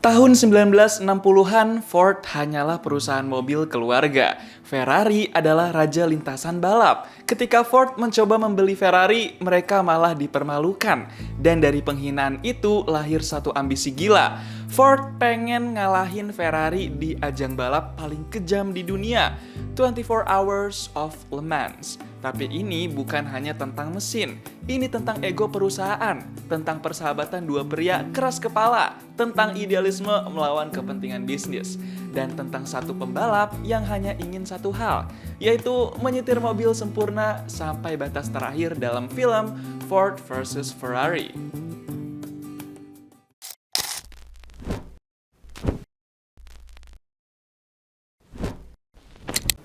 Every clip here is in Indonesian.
Tahun 1960-an, Ford hanyalah perusahaan mobil keluarga. Ferrari adalah raja lintasan balap. Ketika Ford mencoba membeli Ferrari, mereka malah dipermalukan. Dan dari penghinaan itu lahir satu ambisi gila. Ford pengen ngalahin Ferrari di ajang balap paling kejam di dunia, 24 Hours of Le Mans. Tapi ini bukan hanya tentang mesin, ini tentang ego perusahaan, tentang persahabatan dua pria keras kepala, tentang idealisme melawan kepentingan bisnis, dan tentang satu pembalap yang hanya ingin satu hal, yaitu menyetir mobil sempurna sampai batas terakhir dalam film Ford vs Ferrari.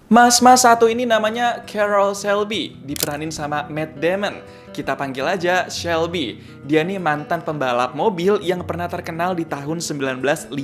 Mas-mas satu ini namanya Carroll Shelby, diperanin sama Matt Damon. Kita panggil aja Shelby. Dia nih mantan pembalap mobil yang pernah terkenal di tahun 1959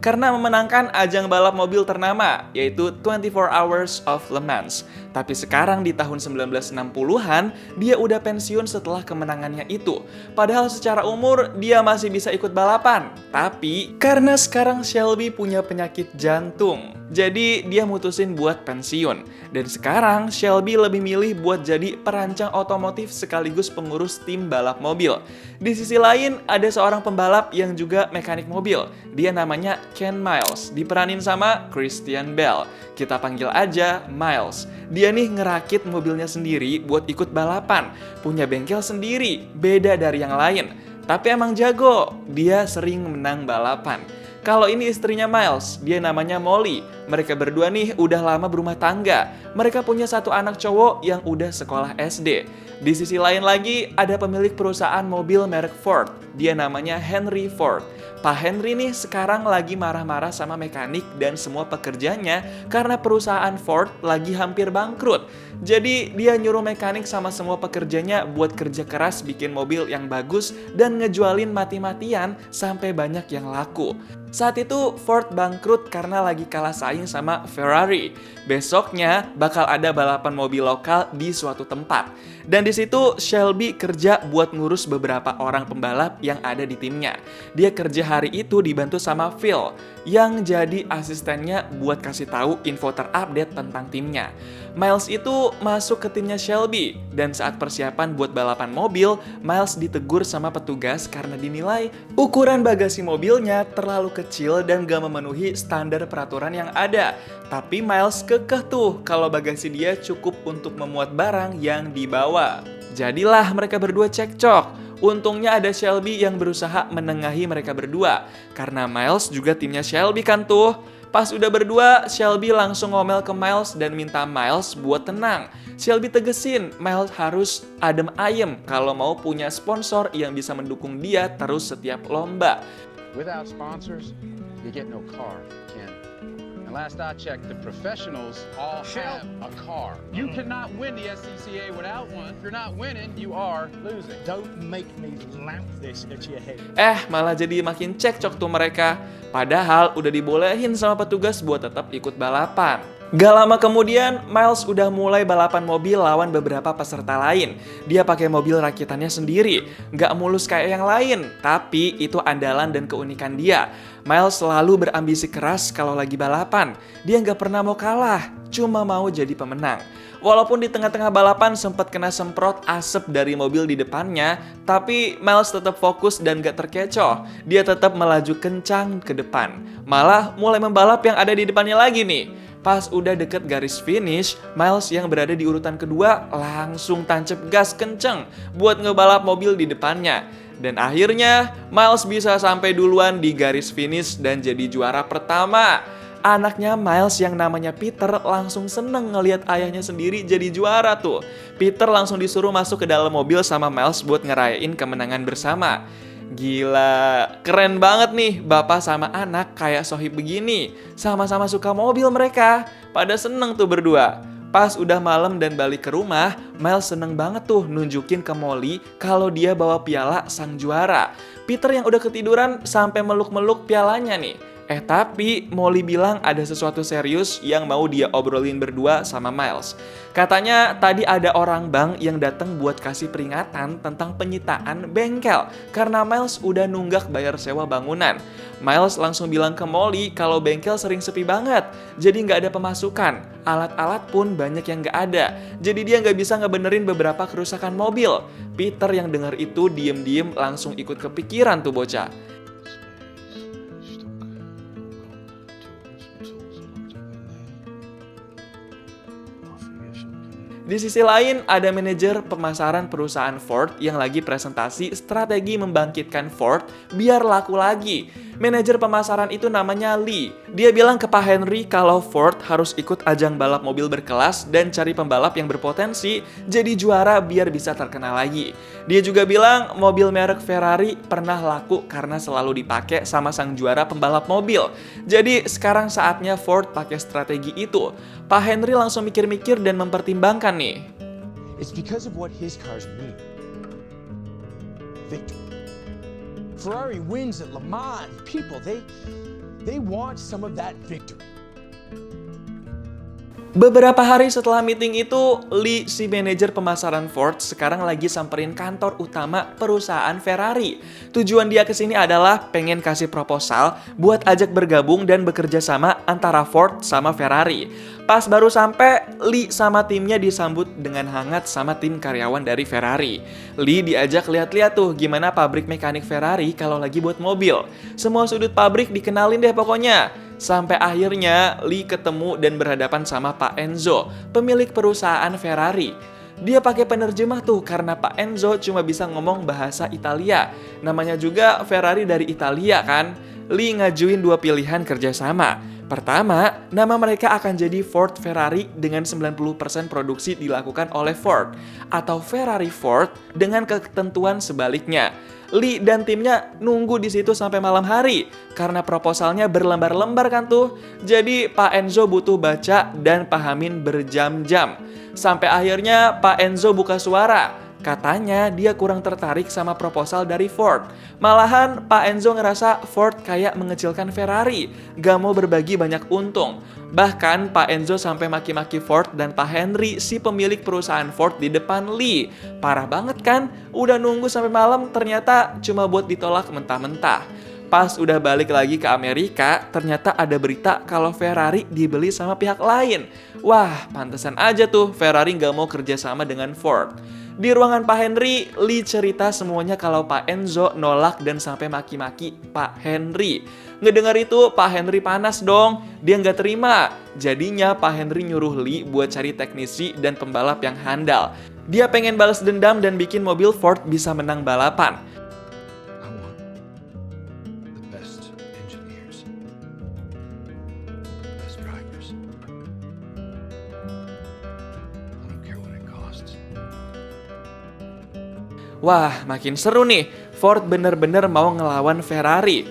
karena memenangkan ajang balap mobil ternama, yaitu 24 Hours of Le Mans. Tapi sekarang di tahun 1960-an, dia udah pensiun setelah kemenangannya itu. Padahal secara umur, dia masih bisa ikut balapan. Tapi, karena sekarang Shelby punya penyakit jantung, jadi dia mutusin buat pensiun. Dan sekarang Shelby lebih milih buat jadi perancang otomotif sekaligus pengurus tim balap mobil. Di sisi lain ada seorang pembalap yang juga mekanik mobil. Dia namanya Ken Miles, diperanin sama Christian Bale. Kita panggil aja Miles. Dia nih ngerakit mobilnya sendiri buat ikut balapan. Punya bengkel sendiri, beda dari yang lain. Tapi emang jago, dia sering menang balapan. Kalau ini istrinya Miles, dia namanya Molly. Mereka berdua nih udah lama berumah tangga. Mereka punya satu anak cowok yang udah sekolah SD. Di sisi lain lagi, ada pemilik perusahaan mobil merek Ford. Dia namanya Henry Ford. Pak Henry nih sekarang lagi marah-marah sama mekanik dan semua pekerjanya karena perusahaan Ford lagi hampir bangkrut. Jadi dia nyuruh mekanik sama semua pekerjanya buat kerja keras bikin mobil yang bagus dan ngejualin mati-matian sampai banyak yang laku. Saat itu Ford bangkrut karena lagi kalah saing sama Ferrari. Besoknya bakal ada balapan mobil lokal di suatu tempat. Dan di situ Shelby kerja buat ngurus beberapa orang pembalap yang ada di timnya. Dia kerja hari itu dibantu sama Phil yang jadi asistennya buat kasih tahu info terupdate tentang timnya. Miles itu masuk ke timnya Shelby dan saat persiapan buat balapan mobil, Miles ditegur sama petugas karena dinilai ukuran bagasi mobilnya terlalu kecil dan gak memenuhi standar peraturan yang ada. Tapi Miles kekeh tuh kalau bagasi dia cukup untuk memuat barang yang dibawa. Jadilah mereka berdua cekcok. Untungnya ada Shelby yang berusaha menengahi mereka berdua. Karena Miles juga timnya Shelby kan tuh. Pas udah berdua, Shelby langsung ngomel ke Miles dan minta Miles buat tenang. Shelby tegesin, Miles harus adem ayem kalau mau punya sponsor yang bisa mendukung dia terus setiap lomba. Without sponsors, you get no car, Ken. And last I checked, the professionals all have a car. You cannot win the SCCA without one. If you're not winning, you are losing. Don't make me lamp this at your head. Malah jadi makin cekcok tuh mereka. Padahal udah dibolehin sama petugas buat tetap ikut balapan. Gak lama kemudian, Miles udah mulai balapan mobil lawan beberapa peserta lain. Dia pakai mobil rakitannya sendiri. Gak mulus kayak yang lain, tapi itu andalan dan keunikan dia. Miles selalu berambisi keras kalau lagi balapan. Dia gak pernah mau kalah, cuma mau jadi pemenang. Walaupun di tengah-tengah balapan sempat kena semprot asap dari mobil di depannya, tapi Miles tetap fokus dan gak terkecoh. Dia tetap melaju kencang ke depan. Malah mulai membalap yang ada di depannya lagi nih. Pas udah deket garis finish, Miles yang berada di urutan kedua langsung tancap gas kenceng buat ngebalap mobil di depannya. Dan akhirnya Miles bisa sampai duluan di garis finish dan jadi juara pertama. Anaknya Miles yang namanya Peter langsung seneng ngelihat ayahnya sendiri jadi juara tuh. Peter langsung disuruh masuk ke dalam mobil sama Miles buat ngerayain kemenangan bersama. Gila, keren banget nih bapak sama anak kayak sohib begini. Sama-sama suka mobil mereka, pada seneng tuh berdua. Pas udah malam dan balik ke rumah, Miles seneng banget tuh nunjukin ke Molly kalau dia bawa piala sang juara. Peter yang udah ketiduran sampai meluk-meluk pialanya nih. Tapi Molly bilang ada sesuatu serius yang mau dia obrolin berdua sama Miles. Katanya tadi ada orang bank yang datang buat kasih peringatan tentang penyitaan bengkel karena Miles udah nunggak bayar sewa bangunan. Miles langsung bilang ke Molly kalau bengkel sering sepi banget, jadi nggak ada pemasukan. Alat-alat pun banyak yang nggak ada, jadi dia nggak bisa ngebenerin beberapa kerusakan mobil. Peter yang dengar itu diem-diem langsung ikut kepikiran tuh bocah. Di sisi lain, ada manajer pemasaran perusahaan Ford yang lagi presentasi strategi membangkitkan Ford biar laku lagi. Manajer pemasaran itu namanya Lee. Dia bilang ke Pak Henry kalau Ford harus ikut ajang balap mobil berkelas dan cari pembalap yang berpotensi jadi juara biar bisa terkenal lagi. Dia juga bilang mobil merek Ferrari pernah laku karena selalu dipakai sama sang juara pembalap mobil. Jadi sekarang saatnya Ford pakai strategi itu. Pak Henry langsung mikir-mikir dan mempertimbangkan nih. It's because of what his cars mean. Victory. Ferrari wins at Le Mans. People, they want some of that victory. Beberapa hari setelah meeting itu, Lee, si manajer pemasaran Ford, sekarang lagi samperin kantor utama perusahaan Ferrari. Tujuan dia kesini adalah pengen kasih proposal buat ajak bergabung dan bekerja sama antara Ford sama Ferrari. Pas baru sampai, Lee sama timnya disambut dengan hangat sama tim karyawan dari Ferrari. Lee diajak lihat-lihat tuh gimana pabrik mekanik Ferrari kalau lagi buat mobil. Semua sudut pabrik dikenalin deh pokoknya. Sampai akhirnya Lee ketemu dan berhadapan sama Pak Enzo, pemilik perusahaan Ferrari. Dia pakai penerjemah tuh karena Pak Enzo cuma bisa ngomong bahasa Italia. Namanya juga Ferrari dari Italia kan. Lee ngajuin dua pilihan kerjasama. Pertama, nama mereka akan jadi Ford Ferrari dengan 90% produksi dilakukan oleh Ford. Atau Ferrari Ford dengan ketentuan sebaliknya. Lee dan timnya nunggu di situ sampai malam hari karena proposalnya berlembar-lembar kan tuh. Jadi Pak Enzo butuh baca dan pahamin berjam-jam. Sampai akhirnya Pak Enzo buka suara. Katanya dia kurang tertarik sama proposal dari Ford. Malahan Pak Enzo ngerasa Ford kayak mengecilkan Ferrari, gak mau berbagi banyak untung. Bahkan Pak Enzo sampai maki-maki Ford dan Pak Henry, si pemilik perusahaan Ford di depan Lee. Parah banget kan? Udah nunggu sampai malam ternyata cuma buat ditolak mentah-mentah. Pas udah balik lagi ke Amerika, ternyata ada berita kalau Ferrari dibeli sama pihak lain. Wah, pantesan aja tuh Ferrari gak mau kerjasama dengan Ford. Di ruangan Pak Henry, Lee cerita semuanya kalau Pak Enzo nolak dan sampai maki-maki Pak Henry. Ngedengar itu, Pak Henry panas dong. Dia nggak terima. Jadinya Pak Henry nyuruh Lee buat cari teknisi dan pembalap yang handal. Dia pengen balas dendam dan bikin mobil Ford bisa menang balapan. I want the best engineers, the best drivers. I don't care what it costs. Wah, makin seru nih. Ford bener-bener mau ngelawan Ferrari.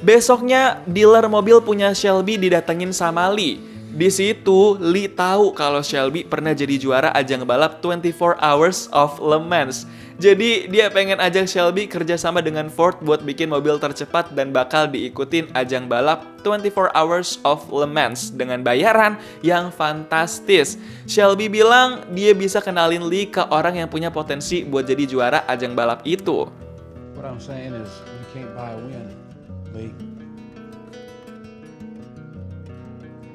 Besoknya, dealer mobil punya Shelby didatengin sama Lee. Di situ, Lee tahu kalau Shelby pernah jadi juara ajang balap 24 Hours of Le Mans. Jadi, dia pengen ajak Shelby kerjasama dengan Ford buat bikin mobil tercepat dan bakal diikutin ajang balap 24 Hours of Le Mans dengan bayaran yang fantastis. Shelby bilang dia bisa kenalin Lee ke orang yang punya potensi buat jadi juara ajang balap itu. What I'm saying is, you can't buy a win, Lee.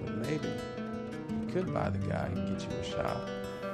But maybe you could buy the guy and get you a shot.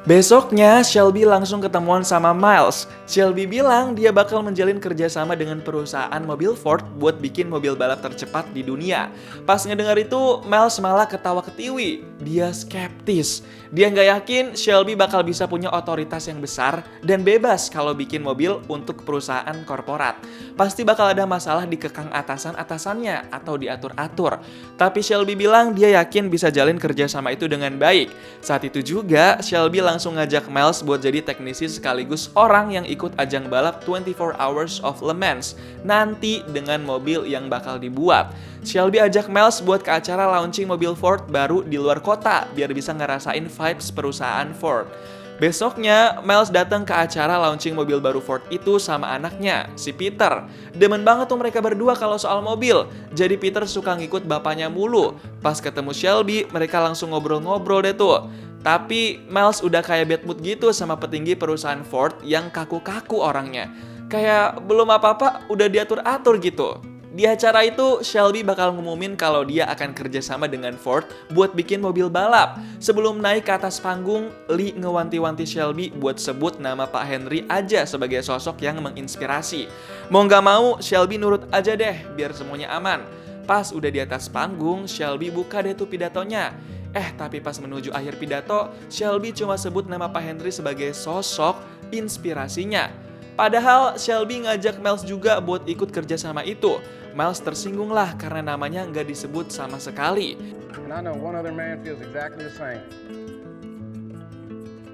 Besoknya, Shelby langsung ketemuan sama Miles. Shelby bilang dia bakal menjalin kerjasama dengan perusahaan mobil Ford buat bikin mobil balap tercepat di dunia. Pas ngedengar itu, Miles malah ketawa ketiwi. Dia skeptis. Dia nggak yakin Shelby bakal bisa punya otoritas yang besar dan bebas kalau bikin mobil untuk perusahaan korporat. Pasti bakal ada masalah dikekang atasan-atasannya atau diatur-atur. Tapi Shelby bilang dia yakin bisa jalin kerjasama itu dengan baik. Saat itu juga, Shelby langsung ngajak Miles buat jadi teknisi sekaligus orang yang ikut ajang balap 24 Hours of Le Mans nanti dengan mobil yang bakal dibuat. Shelby ajak Miles buat ke acara launching mobil Ford baru di luar kota biar bisa ngerasain vibes perusahaan Ford. Besoknya, Miles datang ke acara launching mobil baru Ford itu sama anaknya, si Peter. Demen banget tuh mereka berdua kalau soal mobil. Jadi Peter suka ngikut bapaknya mulu. Pas ketemu Shelby, mereka langsung ngobrol-ngobrol deh tuh. Tapi Miles udah kayak bad mood gitu sama petinggi perusahaan Ford yang kaku-kaku orangnya. Kayak belum apa-apa udah diatur-atur gitu. Di acara itu, Shelby bakal ngumumin kalau dia akan kerjasama dengan Ford buat bikin mobil balap. Sebelum naik ke atas panggung, Lee ngewanti-wanti Shelby buat sebut nama Pak Henry aja sebagai sosok yang menginspirasi. Mau nggak mau, Shelby nurut aja deh biar semuanya aman. Pas udah di atas panggung, Shelby buka deh tuh pidatonya. Tapi pas menuju akhir pidato, Shelby cuma sebut nama Pak Henry sebagai sosok inspirasinya. Padahal Shelby ngajak Miles juga buat ikut kerja sama itu. Miles tersinggung lah karena namanya nggak disebut sama sekali. And I know one other man feels exactly the same.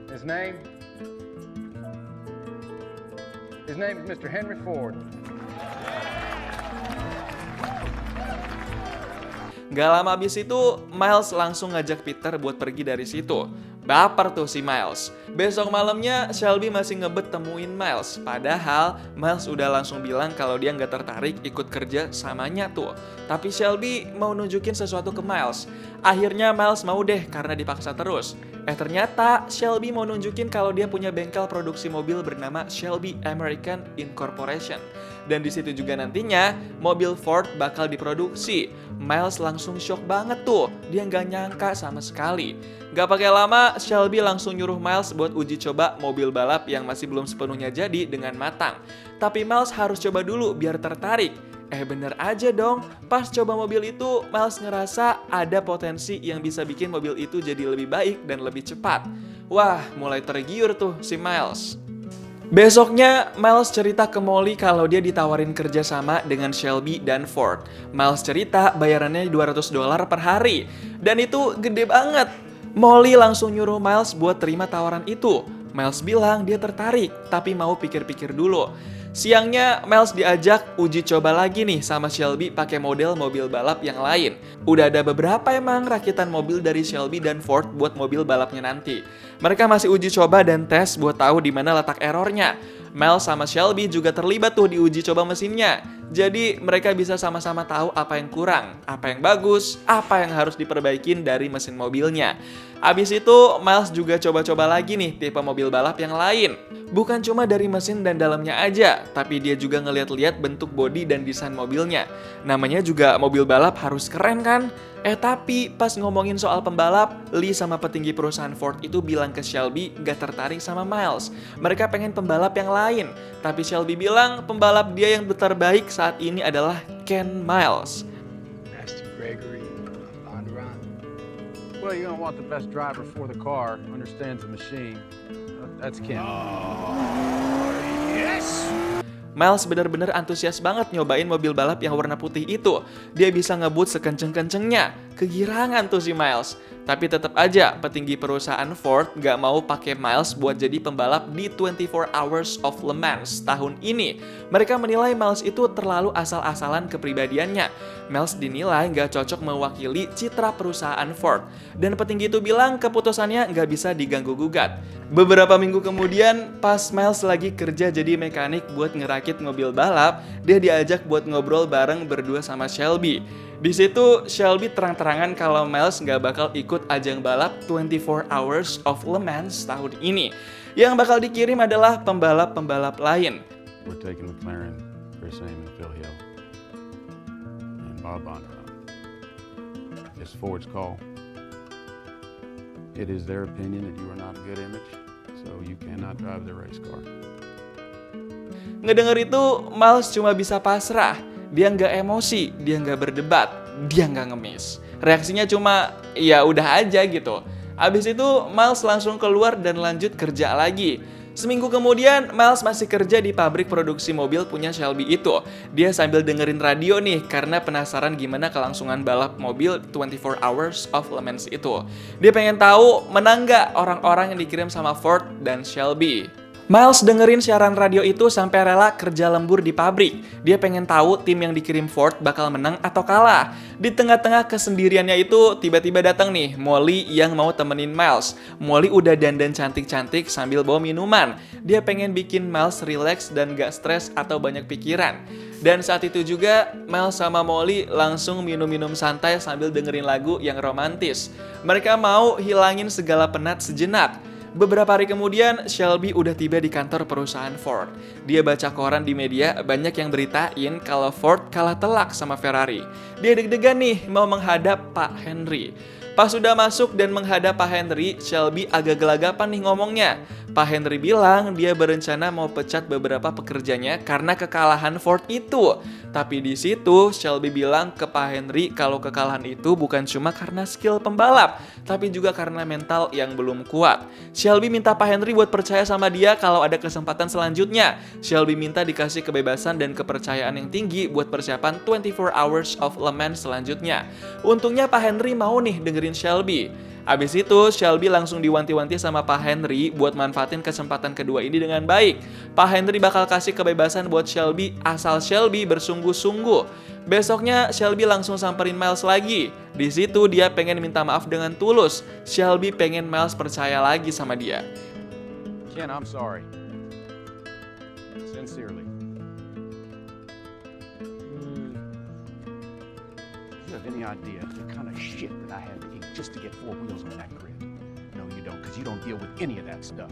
His name is Mr. Henry Ford. Gak lama abis itu, Miles langsung ngajak Peter buat pergi dari situ. Baper tuh si Miles. Besok malamnya, Shelby masih ngebet temuin Miles. Padahal, Miles udah langsung bilang kalau dia nggak tertarik ikut kerja samanya tuh. Tapi Shelby mau nunjukin sesuatu ke Miles. Akhirnya Miles mau deh karena dipaksa terus. Ternyata Shelby mau nunjukin kalau dia punya bengkel produksi mobil bernama Shelby American Incorporation. Dan di situ juga nantinya mobil Ford bakal diproduksi. Miles langsung shock banget tuh, dia nggak nyangka sama sekali. Gak pakai lama, Shelby langsung nyuruh Miles buat uji coba mobil balap yang masih belum sepenuhnya jadi dengan matang. Tapi Miles harus coba dulu biar tertarik. Bener aja dong, pas coba mobil itu, Miles ngerasa ada potensi yang bisa bikin mobil itu jadi lebih baik dan lebih cepat. Wah, mulai tergiur tuh si Miles. Besoknya, Miles cerita ke Molly kalau dia ditawarin kerja sama dengan Shelby dan Ford. Miles cerita bayarannya $200 per hari. Dan itu gede banget. Molly langsung nyuruh Miles buat terima tawaran itu. Miles bilang dia tertarik, tapi mau pikir-pikir dulu. Siangnya, Miles diajak uji coba lagi nih sama Shelby pakai model mobil balap yang lain. Udah ada beberapa emang rakitan mobil dari Shelby dan Ford buat mobil balapnya nanti. Mereka masih uji coba dan tes buat tahu di mana letak errornya. Miles sama Shelby juga terlibat tuh di uji coba mesinnya. Jadi mereka bisa sama-sama tahu apa yang kurang, apa yang bagus, apa yang harus diperbaikin dari mesin mobilnya. Abis itu, Miles juga coba-coba lagi nih tipe mobil balap yang lain. Bukan cuma dari mesin dan dalamnya aja, tapi dia juga ngeliat-liat bentuk bodi dan desain mobilnya. Namanya juga mobil balap harus keren kan? Tapi pas ngomongin soal pembalap, Lee sama petinggi perusahaan Ford itu bilang ke Shelby gak tertarik sama Miles. Mereka pengen pembalap yang lain. Tapi Shelby bilang pembalap dia yang terbaik saat ini adalah Ken Miles. Master Gregory, Bondurant. Well, you're gonna want the best driver for the car, understands the machine. That's Ken. Miles benar-benar antusias banget nyobain mobil balap yang warna putih itu. Dia bisa ngebut sekenceng-kencengnya. Kegirangan tuh si Miles. Tapi tetap aja petinggi perusahaan Ford gak mau pakai Miles buat jadi pembalap di 24 Hours of Le Mans tahun ini. Mereka menilai Miles itu terlalu asal-asalan kepribadiannya. Miles dinilai gak cocok mewakili citra perusahaan Ford. Dan petinggi itu bilang keputusannya gak bisa diganggu-gugat. Beberapa minggu kemudian, pas Miles lagi kerja jadi mekanik buat ngerakit mobil balap, dia diajak buat ngobrol bareng berdua sama Shelby. Di situ, Shelby terang-terangan kalau Miles nggak bakal ikut ajang balap 24 Hours of Le Mans tahun ini. Yang bakal dikirim adalah pembalap-pembalap lain. We're taking McLaren, Chris Amon, Phil Hill, and Bob Bondurant. It's Ford's call. It is their opinion that you are not a good image, so you cannot drive the race car. Ngedenger itu, Miles cuma bisa pasrah. Dia nggak emosi, dia nggak berdebat, dia nggak ngemis. Reaksinya cuma, ya udah aja gitu. Abis itu, Miles langsung keluar dan lanjut kerja lagi. Seminggu kemudian, Miles masih kerja di pabrik produksi mobil punya Shelby itu. Dia sambil dengerin radio nih, karena penasaran gimana kelangsungan balap mobil 24 Hours of Le Mans itu. Dia pengen tahu menang nggak orang-orang yang dikirim sama Ford dan Shelby. Miles dengerin siaran radio itu sampai rela kerja lembur di pabrik. Dia pengen tahu tim yang dikirim Ford bakal menang atau kalah. Di tengah-tengah kesendiriannya itu, tiba-tiba datang nih Molly yang mau temenin Miles. Molly udah dandan cantik-cantik sambil bawa minuman. Dia pengen bikin Miles relax dan gak stres atau banyak pikiran. Dan saat itu juga, Miles sama Molly langsung minum-minum santai sambil dengerin lagu yang romantis. Mereka mau hilangin segala penat sejenak. Beberapa hari kemudian, Shelby udah tiba di kantor perusahaan Ford. Dia baca koran di media, banyak yang beritain kalau Ford kalah telak sama Ferrari. Dia deg-degan nih mau menghadap Pak Henry. Pas sudah masuk dan menghadap Pak Henry, Shelby agak gelagapan nih ngomongnya. Pak Henry bilang dia berencana mau pecat beberapa pekerjanya karena kekalahan Ford itu. Tapi di situ Shelby bilang ke Pak Henry kalau kekalahan itu bukan cuma karena skill pembalap, tapi juga karena mental yang belum kuat. Shelby minta Pak Henry buat percaya sama dia kalau ada kesempatan selanjutnya. Shelby minta dikasih kebebasan dan kepercayaan yang tinggi buat persiapan 24 Hours of Le Mans selanjutnya. Untungnya Pak Henry mau nih dengerin Shelby. Abis itu, Shelby langsung diwanti-wanti sama Pak Henry buat manfaatin kesempatan kedua ini dengan baik. Pak Henry bakal kasih kebebasan buat Shelby asal Shelby bersungguh-sungguh. Besoknya, Shelby langsung samperin Miles lagi. Di situ dia pengen minta maaf dengan tulus. Shelby pengen Miles percaya lagi sama dia. Ken, I'm sorry. Sincerely. Do you have any idea the kind of shit that I had to eat just to get 4 wheels on that grid? No, you don't, because you don't deal with any of that stuff.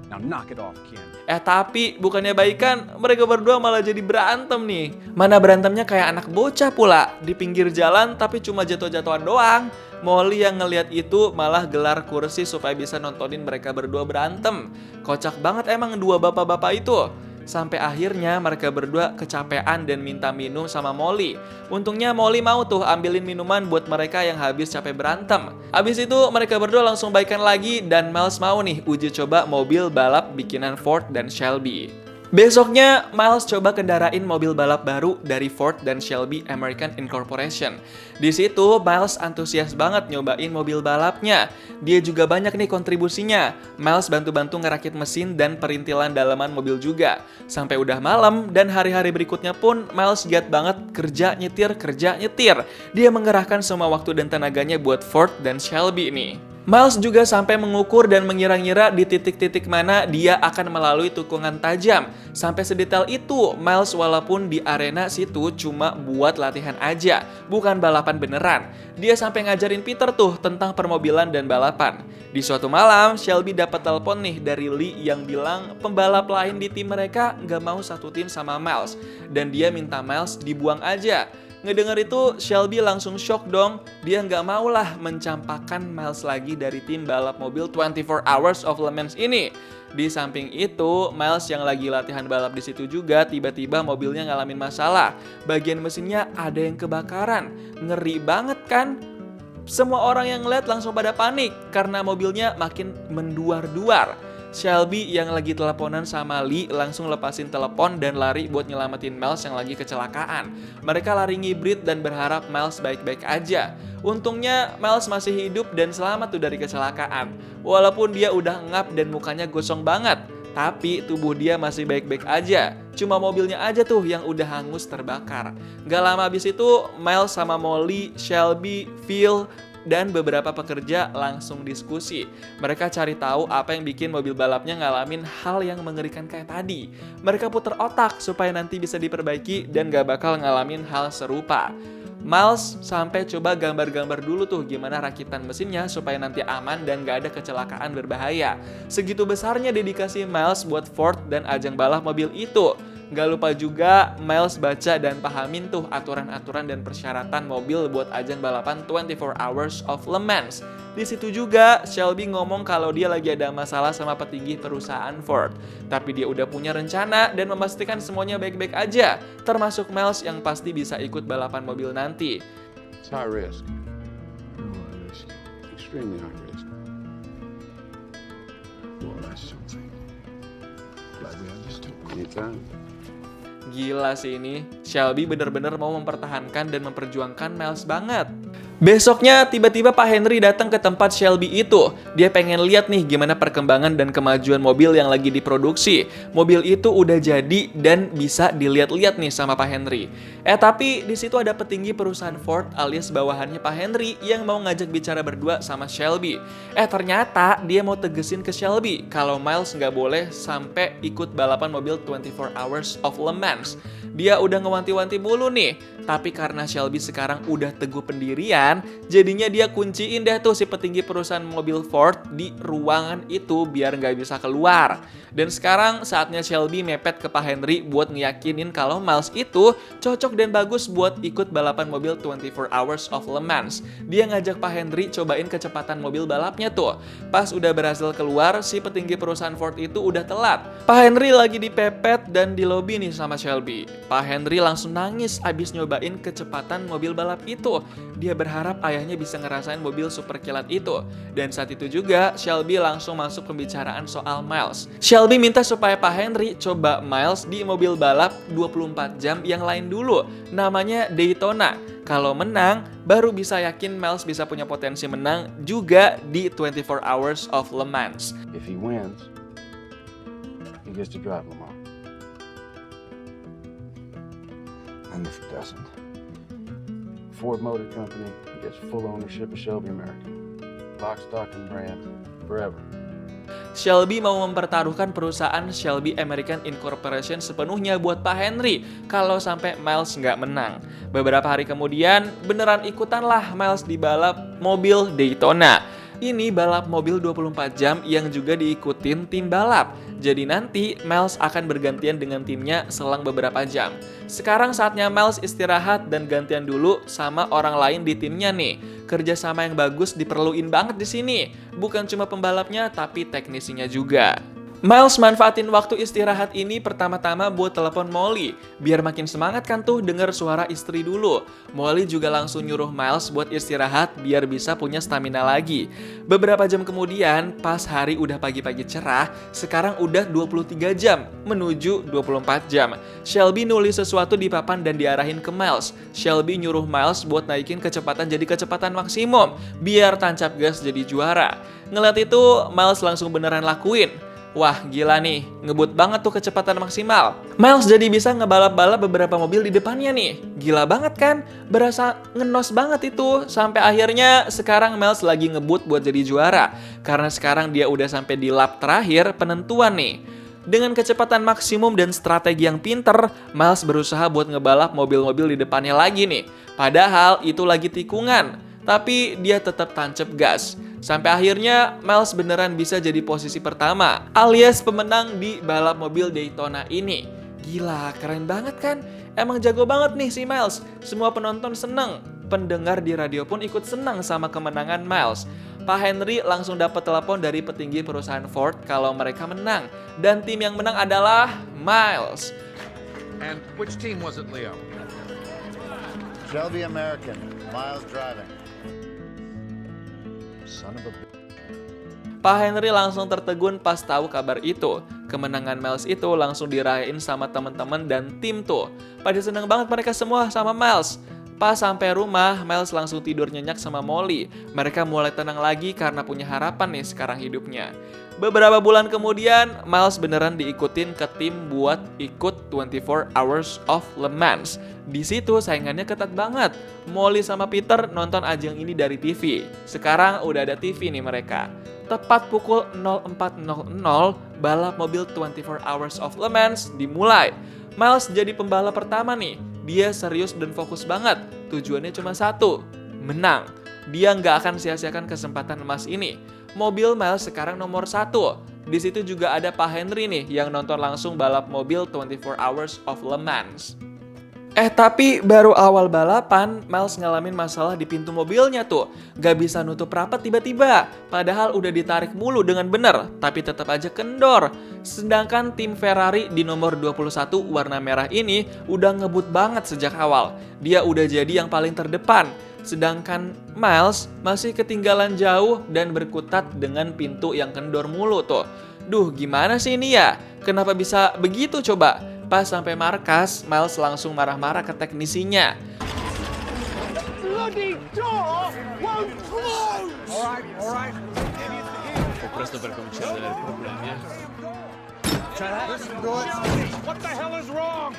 Now knock it off, Ken. Tapi bukannya baikan, mereka berdua malah jadi berantem nih. Mana berantemnya kayak anak bocah pula, di pinggir jalan tapi cuma jatuh-jatuhan doang. Molly yang ngelihat itu malah gelar kursi supaya bisa nontonin mereka berdua berantem. Kocak banget emang dua bapak-bapak itu. Sampai akhirnya mereka berdua kecapean dan minta minum sama Molly. Untungnya Molly mau tuh ambilin minuman buat mereka yang habis capek berantem. Habis itu mereka berdua langsung baikan lagi dan Miles mau nih uji coba mobil balap bikinan Ford dan Shelby. Besoknya, Miles coba kendarain mobil balap baru dari Ford dan Shelby American Incorporation. Di situ, Miles antusias banget nyobain mobil balapnya. Dia juga banyak nih kontribusinya. Miles bantu-bantu ngerakit mesin dan perintilan dalaman mobil juga. Sampai udah malam dan hari-hari berikutnya pun, Miles giat banget kerja nyetir. Dia mengerahkan semua waktu dan tenaganya buat Ford dan Shelby nih. Miles juga sampai mengukur dan mengira-ngira di titik-titik mana dia akan melalui tikungan tajam. Sampai sedetail itu, Miles walaupun di arena situ cuma buat latihan aja, bukan balapan beneran. Dia sampai ngajarin Peter tuh tentang permobilan dan balapan. Di suatu malam, Shelby dapat telepon nih dari Lee yang bilang pembalap lain di tim mereka nggak mau satu tim sama Miles. Dan dia minta Miles dibuang aja. Ngedenger itu, Shelby langsung shock dong. Dia nggak maulah mencampakkan Miles lagi dari tim balap mobil 24 Hours of Le Mans ini. Di samping itu, Miles yang lagi latihan balap di situ juga tiba-tiba mobilnya ngalamin masalah. Bagian mesinnya ada yang kebakaran. Ngeri banget kan? Semua orang yang ngeliat langsung pada panik karena mobilnya makin menduar-duar. Shelby yang lagi teleponan sama Lee langsung lepasin telepon dan lari buat nyelamatin Miles yang lagi kecelakaan. Mereka lari ngibrit dan berharap Miles baik-baik aja. Untungnya Miles masih hidup dan selamat tuh dari kecelakaan. Walaupun dia udah ngap dan mukanya gosong banget, tapi tubuh dia masih baik-baik aja. Cuma mobilnya aja tuh yang udah hangus terbakar. Gak lama abis itu, Miles sama Molly, Shelby, Phil, dan beberapa pekerja langsung diskusi. Mereka cari tahu apa yang bikin mobil balapnya ngalamin hal yang mengerikan kayak tadi. Mereka puter otak supaya nanti bisa diperbaiki dan gak bakal ngalamin hal serupa. Miles sampai coba gambar-gambar dulu tuh gimana rakitan mesinnya supaya nanti aman dan gak ada kecelakaan berbahaya. Segitu besarnya dedikasi Miles buat Ford dan ajang balap mobil itu. Gak lupa juga Miles baca dan pahamin tuh aturan-aturan dan persyaratan mobil buat ajang balapan 24 Hours of Le Mans. Di situ juga Shelby ngomong kalau dia lagi ada masalah sama petinggi perusahaan Ford. Tapi dia udah punya rencana dan memastikan semuanya baik-baik aja, termasuk Miles yang pasti bisa ikut balapan mobil nanti. It's high risk. High risk. Extremely high risk. Well, that's something. Glad we understood. Anytime. Gila sih ini, Shelby bener-bener mau mempertahankan dan memperjuangkan Miles banget. Besoknya tiba-tiba Pak Henry datang ke tempat Shelby itu. Dia pengen lihat nih gimana perkembangan dan kemajuan mobil yang lagi diproduksi. Mobil itu udah jadi dan bisa dilihat-lihat nih sama Pak Henry. Tapi di situ ada petinggi perusahaan Ford alias bawahannya Pak Henry yang mau ngajak bicara berdua sama Shelby. Ternyata dia mau tegesin ke Shelby kalau Miles nggak boleh sampai ikut balapan mobil 24 Hours of Le Mans. Dia udah ngewanti-wanti mulu nih. Tapi karena Shelby sekarang udah teguh pendirian, jadinya dia kunciin deh tuh si petinggi perusahaan mobil Ford di ruangan itu biar nggak bisa keluar. Dan sekarang saatnya Shelby mepet ke Pak Henry buat ngeyakinin kalau Miles itu cocok dan bagus buat ikut balapan mobil 24 Hours of Le Mans. Dia ngajak Pak Henry cobain kecepatan mobil balapnya tuh. Pas udah berhasil keluar, si petinggi perusahaan Ford itu udah telat. Pak Henry lagi dipepet dan di lobi nih sama Shelby. Pak Henry langsung nangis abis nyobain kecepatan mobil balap itu. Dia berharap ayahnya bisa ngerasain mobil super kilat itu. Dan saat itu juga Shelby langsung masuk pembicaraan soal Miles. Shelby minta supaya Pak Henry coba Miles di mobil balap 24 jam yang lain dulu. Namanya Daytona. Kalau menang, baru bisa yakin Miles bisa punya potensi menang juga di 24 Hours of Le Mans. If he wins, he gets to drive Le Mans. And if he doesn't, Ford Motor Company gets full ownership of Shelby American. Lock, stock, and brand forever. Shelby mau mempertaruhkan perusahaan Shelby American Incorporation sepenuhnya buat Pak Henry kalau sampai Miles nggak menang. Beberapa hari kemudian, beneran ikutanlah Miles di balap mobil Daytona. Ini balap mobil 24 jam yang juga diikutin tim balap. Jadi nanti Miles akan bergantian dengan timnya selang beberapa jam. Sekarang saatnya Miles istirahat dan gantian dulu sama orang lain di timnya nih. Kerjasama yang bagus diperluin banget di sini. Bukan cuma pembalapnya tapi teknisinya juga. Miles manfaatin waktu istirahat ini pertama-tama buat telepon Molly. Biar makin semangat kan tuh denger suara istri dulu. Molly juga langsung nyuruh Miles buat istirahat biar bisa punya stamina lagi. Beberapa jam kemudian, pas hari udah pagi-pagi cerah, sekarang udah 23 jam menuju 24 jam. Shelby nulis sesuatu di papan dan diarahin ke Miles. Shelby nyuruh Miles buat naikin kecepatan jadi kecepatan maksimum biar tancap gas jadi juara. Ngeliat itu, Miles langsung beneran lakuin. Wah, gila nih, ngebut banget tuh kecepatan maksimal. Miles jadi bisa ngebalap-balap beberapa mobil di depannya nih. Gila banget kan? Berasa ngenos banget itu. Sampai akhirnya sekarang Miles lagi ngebut buat jadi juara. Karena sekarang dia udah sampai di lap terakhir penentuan nih. Dengan kecepatan maksimum dan strategi yang pinter, Miles berusaha buat ngebalap mobil-mobil di depannya lagi nih. Padahal itu lagi tikungan. Tapi dia tetap tancap gas. Sampai akhirnya Miles beneran bisa jadi posisi pertama alias pemenang di balap mobil Daytona ini. Gila, keren banget kan? Emang jago banget nih si Miles. Semua penonton seneng. Pendengar di radio pun ikut senang sama kemenangan Miles. Pak Henry langsung dapat telepon dari petinggi perusahaan Ford kalau mereka menang. Dan tim yang menang adalah Miles. And which team was it, Leo? Shelby American, Miles driving. Son of a... Pak Henry langsung tertegun pas tahu kabar itu. Kemenangan Miles itu langsung dirayain sama teman-teman dan tim tuh. Pada seneng banget mereka semua sama Miles. Pas sampai rumah, Miles langsung tidur nyenyak sama Molly. Mereka mulai tenang lagi karena punya harapan nih sekarang hidupnya. Beberapa bulan kemudian, Miles beneran diikutin ke tim buat ikut 24 Hours of Le Mans. Di situ saingannya ketat banget. Molly sama Peter nonton ajang ini dari TV. Sekarang udah ada TV nih mereka. Tepat pukul 04.00, balap mobil 24 Hours of Le Mans dimulai. Miles jadi pembalap pertama nih. Dia serius dan fokus banget. Tujuannya cuma satu, menang. Dia nggak akan sia-siakan kesempatan emas ini. Mobil Miles sekarang nomor 1. Di situ juga ada Pak Henry nih yang nonton langsung balap mobil 24 Hours of Le Mans. Tapi baru awal balapan, Miles ngalamin masalah di pintu mobilnya tuh. Gak bisa nutup rapat tiba-tiba. Padahal udah ditarik mulu dengan bener, tapi tetap aja kendor. Sedangkan tim Ferrari di nomor 21 warna merah ini udah ngebut banget sejak awal. Dia udah jadi yang paling terdepan. Sedangkan Miles masih ketinggalan jauh dan berkutat dengan pintu yang kendor mulu tuh. Duh, gimana sih ini ya? Kenapa bisa begitu coba? Pas sampai markas, Miles langsung marah-marah ke teknisinya. bloody door won't close! All right. Ho presto per cominciare ad avere problemi, What the hell is wrong?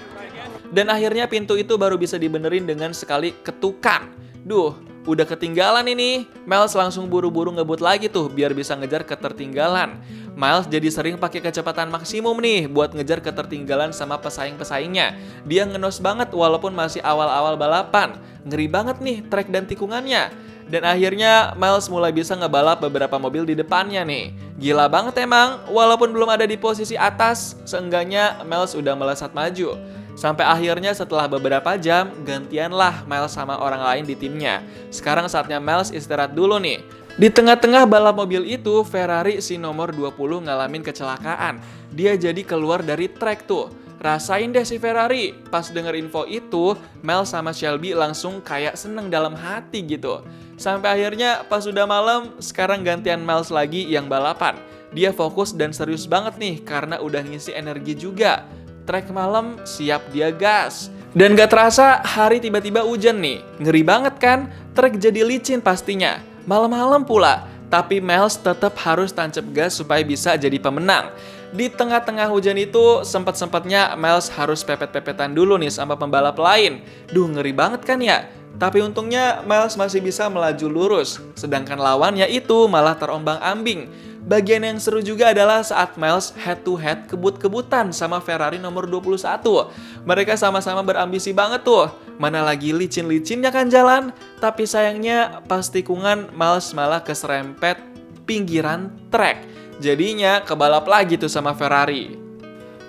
Dan akhirnya pintu itu baru bisa dibenerin dengan sekali ketukan. Duh, udah ketinggalan ini. Miles langsung buru-buru ngebut lagi tuh biar bisa ngejar ketertinggalan. Miles jadi sering pakai kecepatan maksimum nih buat ngejar ketertinggalan sama pesaing-pesaingnya. Dia ngenos banget walaupun masih awal-awal balapan. Ngeri banget nih trek dan tikungannya. Dan akhirnya Miles mulai bisa ngebalap beberapa mobil di depannya nih. Gila banget emang, walaupun belum ada di posisi atas, seenggaknya Miles udah melesat maju. Sampai akhirnya setelah beberapa jam, gantianlah Miles sama orang lain di timnya. Sekarang saatnya Miles istirahat dulu nih. Di tengah-tengah balap mobil itu, Ferrari si nomor 20 ngalamin kecelakaan. Dia jadi keluar dari trek tuh. Rasain deh si Ferrari. Pas denger info itu, Mel sama Shelby langsung kayak seneng dalam hati gitu. Sampai akhirnya pas udah malam, sekarang gantian Miles lagi yang balapan. Dia fokus dan serius banget nih karena udah ngisi energi juga. Trek malam, siap dia gas. Dan gak terasa hari tiba-tiba hujan nih. Ngeri banget kan? Trek jadi licin pastinya. Malam-malam pula. Tapi Miles tetap harus tancap gas supaya bisa jadi pemenang. Di tengah-tengah hujan itu, sempat-sempatnya Miles harus pepet-pepetan dulu nih sama pembalap lain. Duh, ngeri banget kan ya? Tapi untungnya Miles masih bisa melaju lurus, sedangkan lawannya itu malah terombang-ambing. Bagian yang seru juga adalah saat Miles head-to-head kebut-kebutan sama Ferrari nomor 21. Mereka sama-sama berambisi banget tuh. Mana lagi licin-licinnya kan jalan. Tapi sayangnya pas tikungan Miles malah keserempet pinggiran trek. Jadinya kebalap lagi tuh sama Ferrari.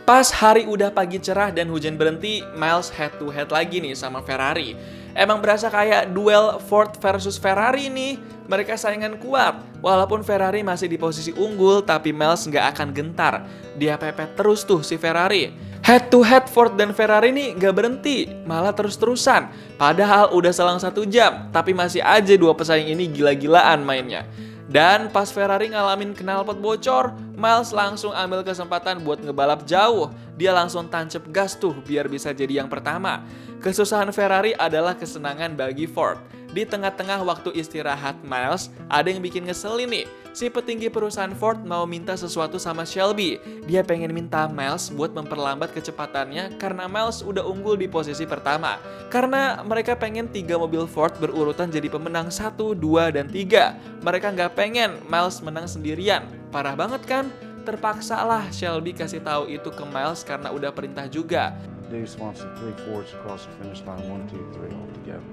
Pas hari udah pagi cerah dan hujan berhenti, Miles head-to-head lagi nih sama Ferrari. Emang berasa kayak duel Ford versus Ferrari nih. Mereka saingan kuat. Walaupun Ferrari masih di posisi unggul, tapi Miles nggak akan gentar. Dia pepet terus tuh si Ferrari. Head to head Ford dan Ferrari nih nggak berhenti, malah terus-terusan. Padahal udah selang 1 jam, tapi masih aja dua pesaing ini gila-gilaan mainnya. Dan pas Ferrari ngalamin knalpot bocor, Miles langsung ambil kesempatan buat ngebalap jauh. Dia langsung tancap gas tuh biar bisa jadi yang pertama. Kesusahan Ferrari adalah kesenangan bagi Ford. Di tengah-tengah waktu istirahat Miles, ada yang bikin ngeselin nih. Si petinggi perusahaan Ford mau minta sesuatu sama Shelby. Dia pengen minta Miles buat memperlambat kecepatannya karena Miles udah unggul di posisi pertama. Karena mereka pengen 3 mobil Ford berurutan jadi pemenang 1, 2, dan 3. Mereka nggak pengen Miles menang sendirian. Parah banget kan? Terpaksalah Shelby kasih tahu itu ke Miles karena udah perintah juga. Deuce wants the 3 Fords across the finish line, 1, 2, 3 all together.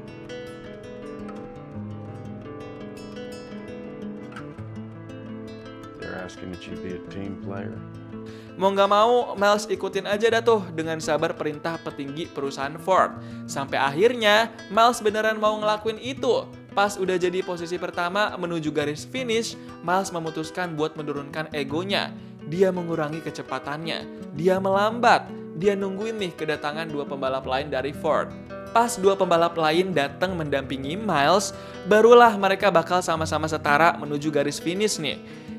They're asking that you be a team player. Mau nggak mau, Miles ikutin aja dah tuh dengan sabar perintah petinggi perusahaan Ford. Sampai akhirnya, Miles beneran mau ngelakuin itu. Pas udah jadi posisi pertama menuju garis finish, Miles memutuskan buat menurunkan egonya. Dia mengurangi kecepatannya. Dia melambat. Dia nungguin nih kedatangan 2 pembalap lain dari Ford. Pas 2 pembalap lain datang mendampingi Miles, barulah mereka bakal sama-sama setara menuju garis finish nih.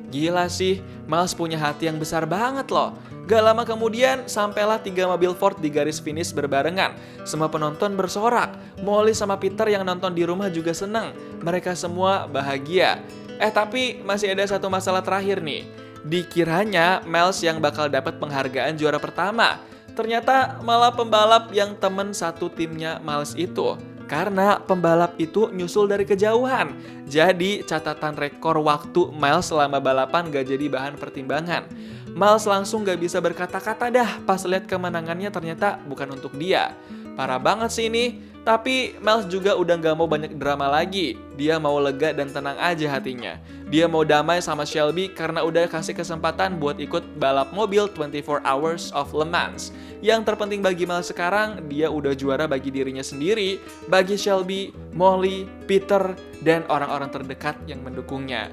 Gila sih, Miles punya hati yang besar banget loh. Gak lama kemudian, sampailah 3 mobil Ford di garis finish berbarengan. Semua penonton bersorak. Molly sama Peter yang nonton di rumah juga seneng. Mereka semua bahagia. Tapi masih ada satu masalah terakhir nih. Dikiranya Miles yang bakal dapat penghargaan juara pertama. Ternyata malah pembalap yang temen satu timnya Miles itu. Karena pembalap itu nyusul dari kejauhan. Jadi catatan rekor waktu Miles selama balapan gak jadi bahan pertimbangan. Miles langsung gak bisa berkata-kata dah pas lihat kemenangannya ternyata bukan untuk dia. Parah banget sih ini. Tapi Miles juga udah gak mau banyak drama lagi. Dia mau lega dan tenang aja hatinya. Dia mau damai sama Shelby karena udah kasih kesempatan buat ikut balap mobil 24 Hours of Le Mans. Yang terpenting bagi Miles sekarang, dia udah juara bagi dirinya sendiri, bagi Shelby, Molly, Peter, dan orang-orang terdekat yang mendukungnya.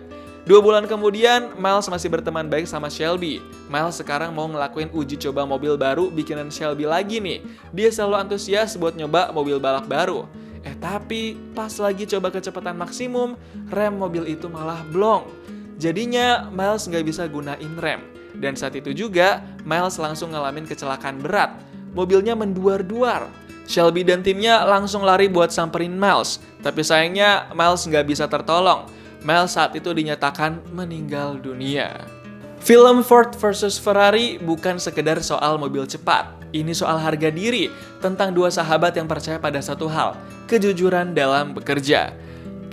2 bulan kemudian, Miles masih berteman baik sama Shelby. Miles sekarang mau ngelakuin uji coba mobil baru bikinan Shelby lagi nih. Dia selalu antusias buat nyoba mobil balap baru. Tapi pas lagi coba kecepatan maksimum, rem mobil itu malah blong. Jadinya Miles nggak bisa gunain rem. Dan saat itu juga, Miles langsung ngalamin kecelakaan berat. Mobilnya menduar-duar. Shelby dan timnya langsung lari buat samperin Miles, tapi sayangnya Miles nggak bisa tertolong. Miles saat itu dinyatakan meninggal dunia. Film Ford vs Ferrari bukan sekedar soal mobil cepat. Ini soal harga diri, tentang dua sahabat yang percaya pada satu hal, kejujuran dalam bekerja.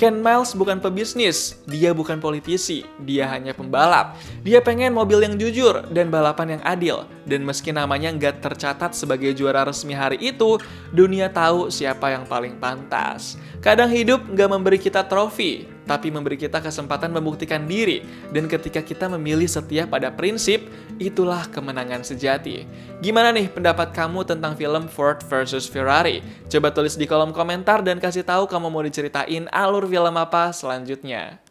Ken Miles bukan pebisnis, dia bukan politisi, dia hanya pembalap. Dia pengen mobil yang jujur dan balapan yang adil. Dan meski namanya nggak tercatat sebagai juara resmi hari itu, dunia tahu siapa yang paling pantas. Kadang hidup nggak memberi kita trofi, tapi memberi kita kesempatan membuktikan diri. Dan ketika kita memilih setia pada prinsip, itulah kemenangan sejati. Gimana nih pendapat kamu tentang film Ford vs Ferrari? Coba tulis di kolom komentar dan kasih tahu kamu mau diceritain alur film apa selanjutnya.